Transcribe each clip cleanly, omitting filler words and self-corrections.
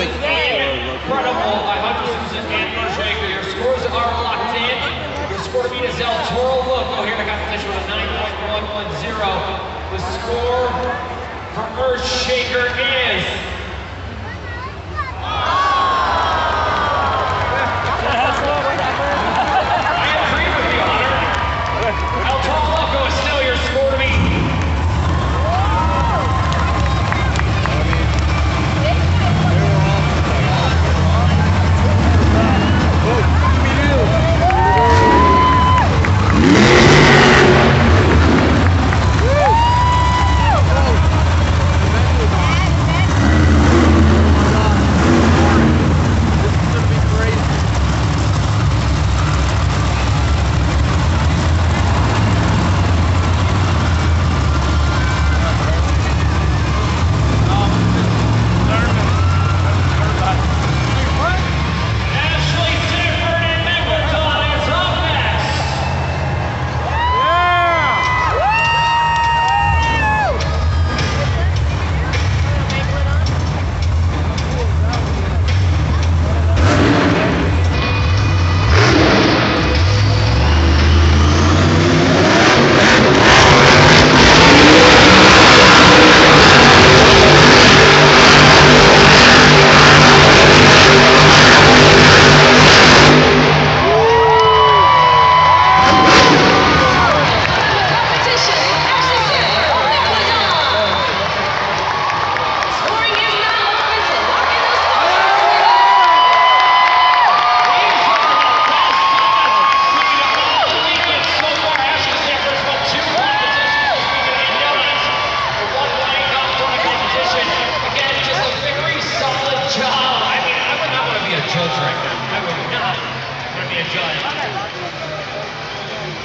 incredible by Hunter Susan and Earthshaker. Your scores are locked in. Your score to beat is El Toro Loco here in the competition with a 9.110. The score for Earthshaker is... El Toro Loco is still your score to beat.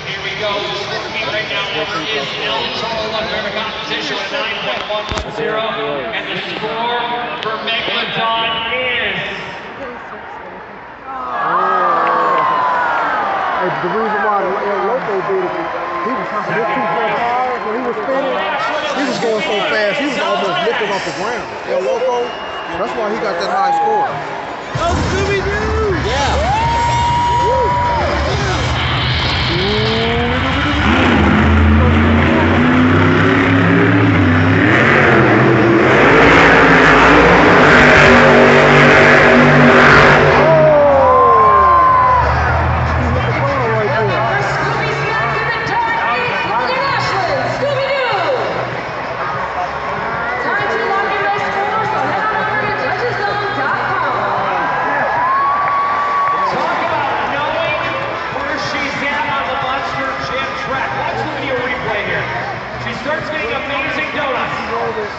Here we go. The score to beat right now is El Toro Loco in the competition with 9.110. And the score for Megalodon is... The reason why El Loco did it, he was just too hard when he was spinning. He was going so fast, he was almost lifting off the ground. El Loco, that's why he got that high score. Oh, Scooby-Doo! Yeah.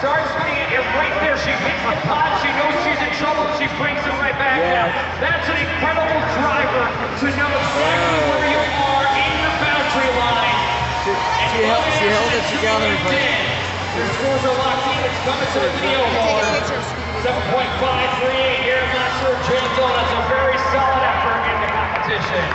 Starts spinning it right there. She hits the pot. She knows she's in trouble. She brings it right back down. That's an incredible driver to know exactly where you are in your boundary line. She held it together. Your scores are locked in. It's coming to the video hall. 7.538 here in Monster Jam Donuts. A very solid effort in the competition.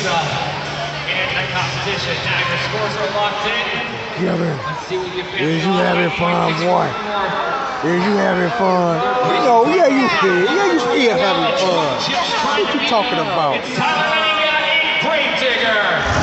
in the competition. Now your scores are locked in. Kevin, Let's see what you is you having fun, boy? Is you having fun? No, yeah, you still having fun. What you talking about? It's Tyler Menninga in Gravedigger.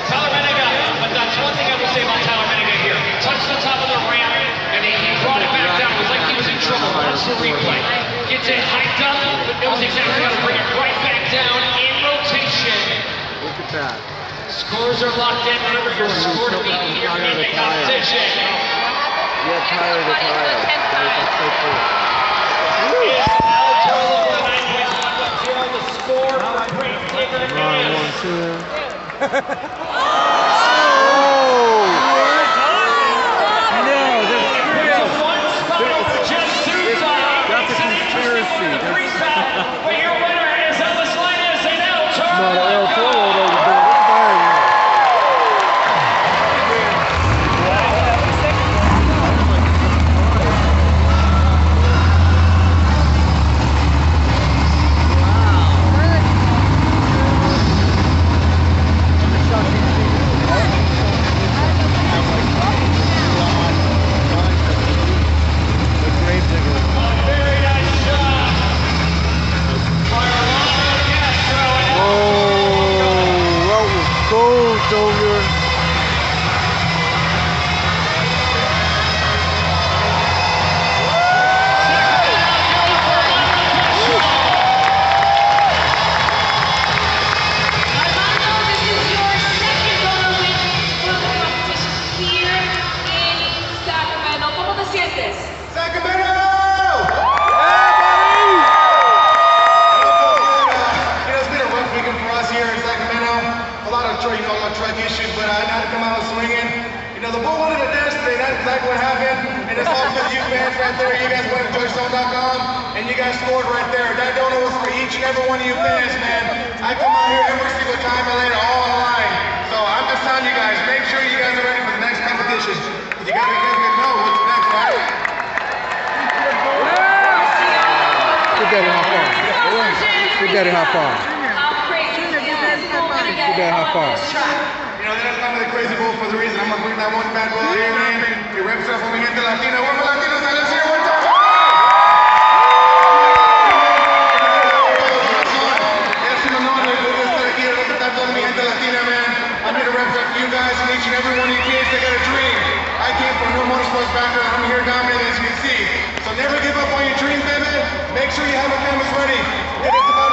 Tyler Menninga, but that's one thing I will say about Tyler Menninga here. Touched the top of the ramp, and he brought it back down. It was like he was in trouble. Watch the replay. Gets it hyped up, but knows exactly how to bring it right back down in rotation. Look at that. Scores are locked in. Remember your score to beat here in the competition. Yeah, tire to tire. It's El Toro with a 9.110. The score for Gravedigger is... That's a conspiracy. But your winner is Ellis Linus and El Toro. No, the El Toro though was doing this thing. Very nice shot. Carlano Castro and Oh, that was cool, Junior. Armando, this is your second honor win for the competition here in Sacramento. ¿Cómo te sientes? Sacramento! It's been a rough weekend for us here in Sacramento. A lot of truck issues, but I had to come out swinging. The bull wanted to dance today. That's exactly what happened. And it's all because you fans right there. You guys went to touchstone.com and you guys scored right there. That donut was for each and every one of you fans, man. I come out here every single time and lay it all on the line. So I'm just telling you guys, make sure you guys are ready for the next competition. You guys know what's next, right? Put that in how far? Put that in how far? How crazy is this moment again Put that how far? on this track? They're not the crazy bull for the reason. I'm gonna bring that one bad boy out here, man. He reps up for mi gente latina. One for Latinos, and let's hear one time. Yes, you know, I'm here to represent toda mi gente latina, man. I'm here to represent you guys and each and every one of you kids that got a dream. I came from no motorsports background. I'm here dominating, as you can see. So never give up on your dream, baby. Make sure you have a cameras ready. It is about